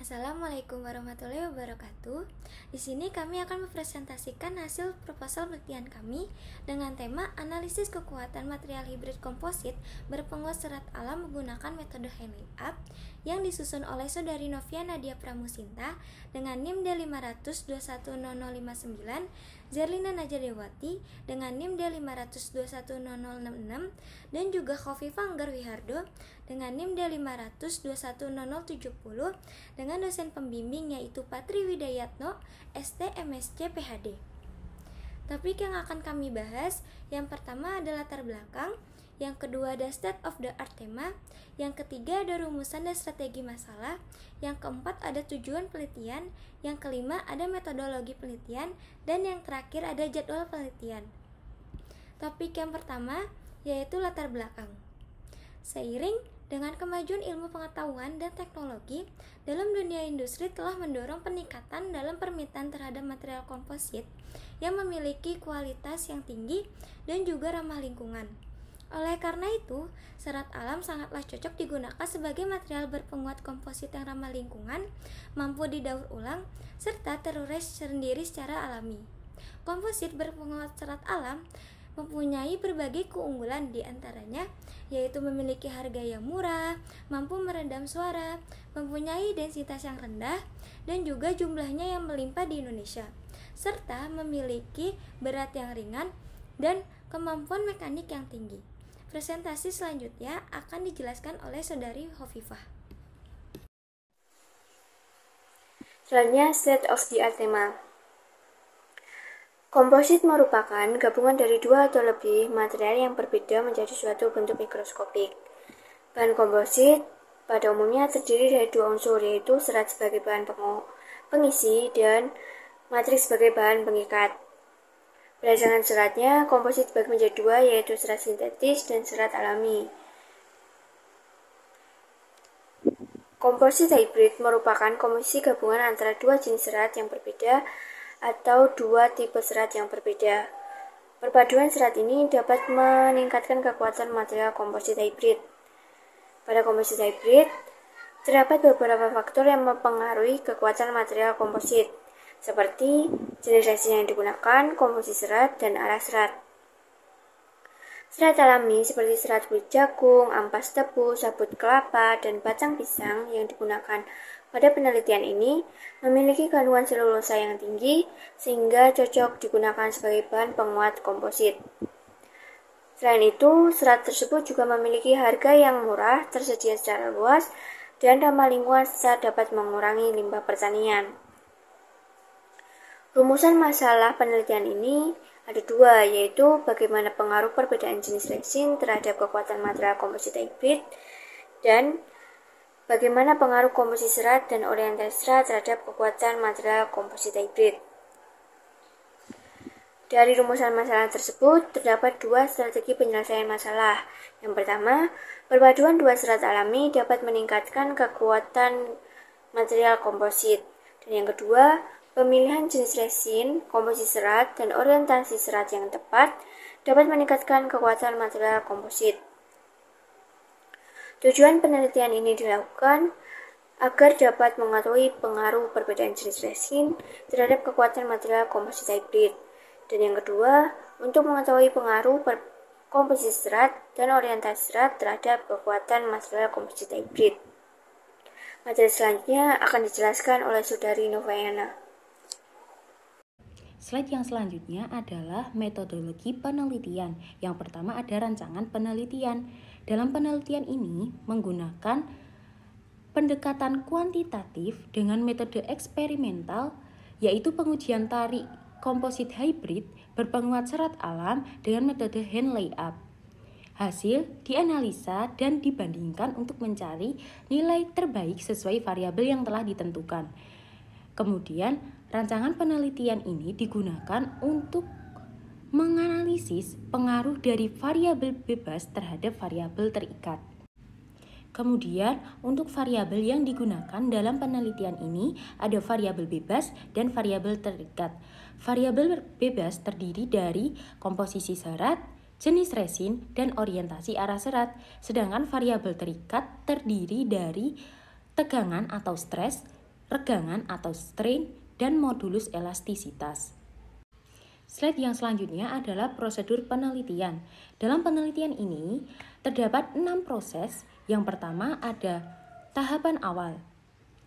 Assalamualaikum warahmatullahi wabarakatuh. Di sini kami akan mempresentasikan hasil proposal penelitian kami dengan tema analisis kekuatan material hibrid komposit berpenguat serat alam menggunakan metode Henley Up yang disusun oleh Saudari Novia Nadia Pramusinta dengan NIM D500210059, Zerlina Najadewati dengan NIM D500210066, dan juga Khofifah Anggar Wihardo dengan NIM D500210070 dengan dosen pembimbing yaitu Patri Widayatno, ST MSc PhD. Topik yang akan kami bahas, yang pertama adalah latar belakang, yang kedua ada state of the art tema, yang ketiga ada rumusan dan strategi masalah, yang keempat ada tujuan penelitian, yang kelima ada metodologi penelitian, dan yang terakhir ada jadwal penelitian. Topik yang pertama yaitu latar belakang. Seiring dengan kemajuan ilmu pengetahuan dan teknologi, dalam dunia industri telah mendorong peningkatan dalam permintaan terhadap material komposit yang memiliki kualitas yang tinggi dan juga ramah lingkungan. Oleh karena itu, serat alam sangatlah cocok digunakan sebagai material berpenguat komposit yang ramah lingkungan, mampu didaur ulang, serta terurai sendiri secara alami. Komposit berpenguat serat alam mempunyai berbagai keunggulan, diantaranya yaitu memiliki harga yang murah, mampu meredam suara, mempunyai densitas yang rendah, dan juga jumlahnya yang melimpah di Indonesia, serta memiliki berat yang ringan dan kemampuan mekanik yang tinggi. Presentasi selanjutnya akan dijelaskan oleh Saudari Khofifah. Selanjutnya, state of the art tema. Komposit merupakan gabungan dari dua atau lebih material yang berbeda menjadi suatu bentuk mikroskopik. Bahan komposit pada umumnya terdiri dari dua unsur, yaitu serat sebagai bahan pengisi dan matriks sebagai bahan pengikat. Berdasarkan seratnya, komposit dibagi menjadi dua, yaitu serat sintetis dan serat alami. Komposit hybrid merupakan komposisi gabungan antara dua jenis serat yang berbeda atau dua tipe serat yang berbeda. Perpaduan serat ini dapat meningkatkan kekuatan material komposit hybrid. Pada komposit hybrid, terdapat beberapa faktor yang mempengaruhi kekuatan material komposit, seperti jenis resin yang digunakan, komposisi serat, dan arah serat. Serat alami seperti serat kulit jagung, ampas tebu, sabut kelapa, dan batang pisang yang digunakan pada penelitian ini memiliki kandungan selulosa yang tinggi sehingga cocok digunakan sebagai bahan penguat komposit. Selain itu, serat tersebut juga memiliki harga yang murah, tersedia secara luas, dan ramah lingkungan serta dapat mengurangi limbah pertanian. Rumusan masalah penelitian ini ada dua, yaitu bagaimana pengaruh perbedaan jenis resin terhadap kekuatan material komposit hybrid dan bagaimana pengaruh komposisi serat dan orientasi serat terhadap kekuatan material komposit hybrid. Dari rumusan masalah tersebut, terdapat dua strategi penyelesaian masalah. Yang pertama, perpaduan dua serat alami dapat meningkatkan kekuatan material komposit. Dan yang kedua, pemilihan jenis resin, komposisi serat, dan orientasi serat yang tepat dapat meningkatkan kekuatan material komposit. Tujuan penelitian ini dilakukan agar dapat mengetahui pengaruh perbedaan jenis resin terhadap kekuatan material komposit hybrid. Dan yang kedua, untuk mengetahui pengaruh komposisi serat dan orientasi serat terhadap kekuatan material komposit hybrid. Materi selanjutnya akan dijelaskan oleh Saudari Novayana. Slide yang selanjutnya adalah metodologi penelitian. Yang pertama ada rancangan penelitian. Dalam penelitian ini menggunakan pendekatan kuantitatif dengan metode eksperimental, yaitu pengujian tarik komposit hybrid berpenguat serat alam dengan metode Henley Up. Hasil dianalisa dan dibandingkan untuk mencari nilai terbaik sesuai variabel yang telah ditentukan. Kemudian, rancangan penelitian ini digunakan untuk menganalisis pengaruh dari variabel bebas terhadap variabel terikat. Kemudian, untuk variabel yang digunakan dalam penelitian ini ada variabel bebas dan variabel terikat. Variabel bebas terdiri dari komposisi serat, jenis resin, dan orientasi arah serat, sedangkan variabel terikat terdiri dari tegangan atau stres, regangan atau strain, dan modulus elastisitas. Slide yang selanjutnya adalah prosedur penelitian. Dalam penelitian ini terdapat 6 proses. Yang pertama ada tahapan awal,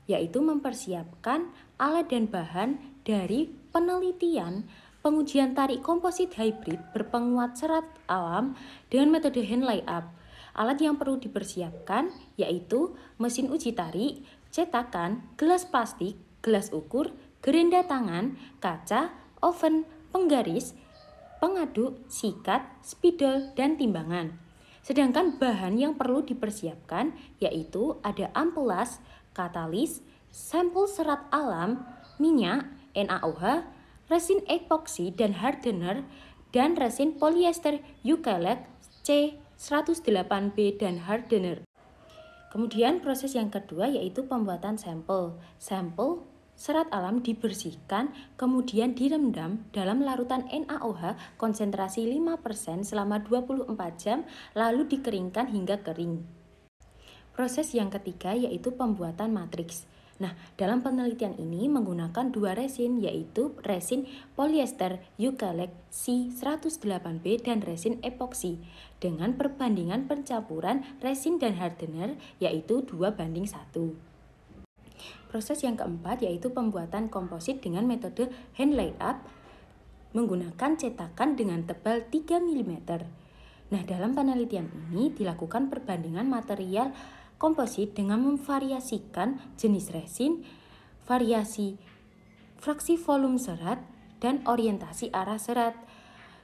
yaitu mempersiapkan alat dan bahan dari penelitian pengujian tarik komposit hybrid berpenguat serat alam dengan metode hand layup. Alat yang perlu dipersiapkan yaitu mesin uji tarik, cetakan, gelas plastik, gelas ukur, gerenda tangan, kaca, oven, penggaris, pengaduk, sikat, spidol, dan timbangan. Sedangkan bahan yang perlu dipersiapkan yaitu ada ampulas, katalis, sampel serat alam, minyak, NaOH, resin epoksi dan hardener, dan resin polyester eucalypt C108B dan hardener. Kemudian proses yang kedua yaitu pembuatan sampel. Sampel serat alam dibersihkan, kemudian direndam dalam larutan NaOH konsentrasi 5% selama 24 jam, lalu dikeringkan hingga kering. Proses yang ketiga yaitu pembuatan matriks. Nah, dalam penelitian ini menggunakan 2 resin, yaitu resin polyester eucalypt C108B dan resin epoksi, dengan perbandingan pencampuran resin dan hardener yaitu 2:1. Proses yang keempat yaitu pembuatan komposit dengan metode hand layup menggunakan cetakan dengan tebal 3 mm. Nah, dalam penelitian ini dilakukan perbandingan material komposit dengan memvariasikan jenis resin, variasi fraksi volume serat, dan orientasi arah serat,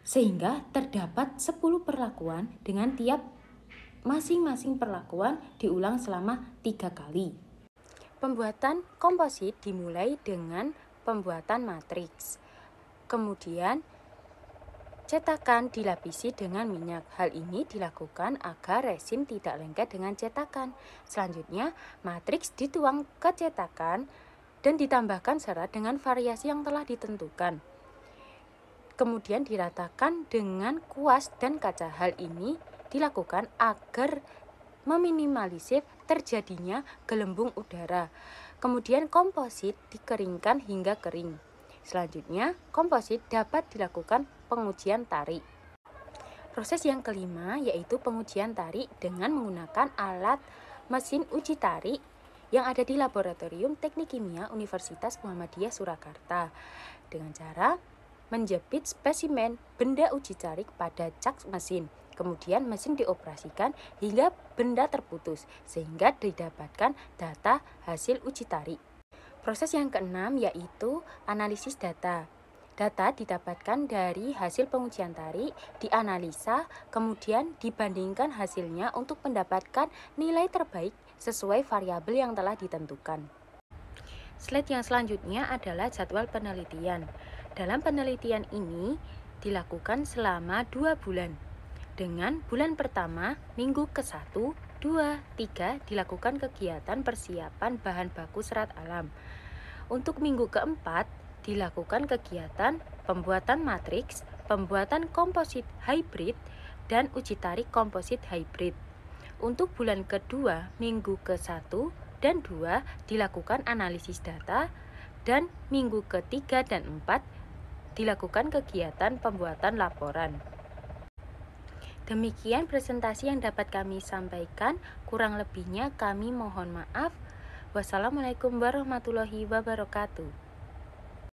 sehingga terdapat 10 perlakuan dengan tiap masing-masing perlakuan diulang selama 3 kali. Pembuatan komposit dimulai dengan pembuatan matriks. Kemudian cetakan dilapisi dengan minyak. Hal ini dilakukan agar resin tidak lengket dengan cetakan. Selanjutnya, matriks dituang ke cetakan dan ditambahkan serat dengan variasi yang telah ditentukan. Kemudian diratakan dengan kuas dan kaca. Hal ini dilakukan agar meminimalisir terjadinya gelembung udara. Kemudian komposit dikeringkan hingga kering. Selanjutnya, komposit dapat dilakukan pengujian tarik. Proses yang kelima yaitu pengujian tarik dengan menggunakan alat mesin uji tarik yang ada di Laboratorium Teknik Kimia Universitas Muhammadiyah Surakarta dengan cara menjepit spesimen benda uji tarik pada cak mesin. Kemudian mesin dioperasikan hingga benda terputus sehingga didapatkan data hasil uji tarik. Proses yang keenam yaitu analisis data. Data didapatkan dari hasil pengujian tarik, dianalisa, kemudian dibandingkan hasilnya untuk mendapatkan nilai terbaik sesuai variabel yang telah ditentukan. Slide yang selanjutnya adalah jadwal penelitian. Dalam penelitian ini dilakukan selama 2 bulan. Dengan bulan pertama, minggu ke-1, 2, 3 dilakukan kegiatan persiapan bahan baku serat alam. Untuk minggu ke-4 dilakukan kegiatan pembuatan matriks, pembuatan komposit hybrid, dan uji tarik komposit hybrid. Untuk bulan kedua, minggu ke-1 dan 2 dilakukan analisis data, dan minggu ke-3 dan 4 dilakukan kegiatan pembuatan laporan. Demikian presentasi yang dapat kami sampaikan, kurang lebihnya kami mohon maaf. Wassalamualaikum warahmatullahi wabarakatuh.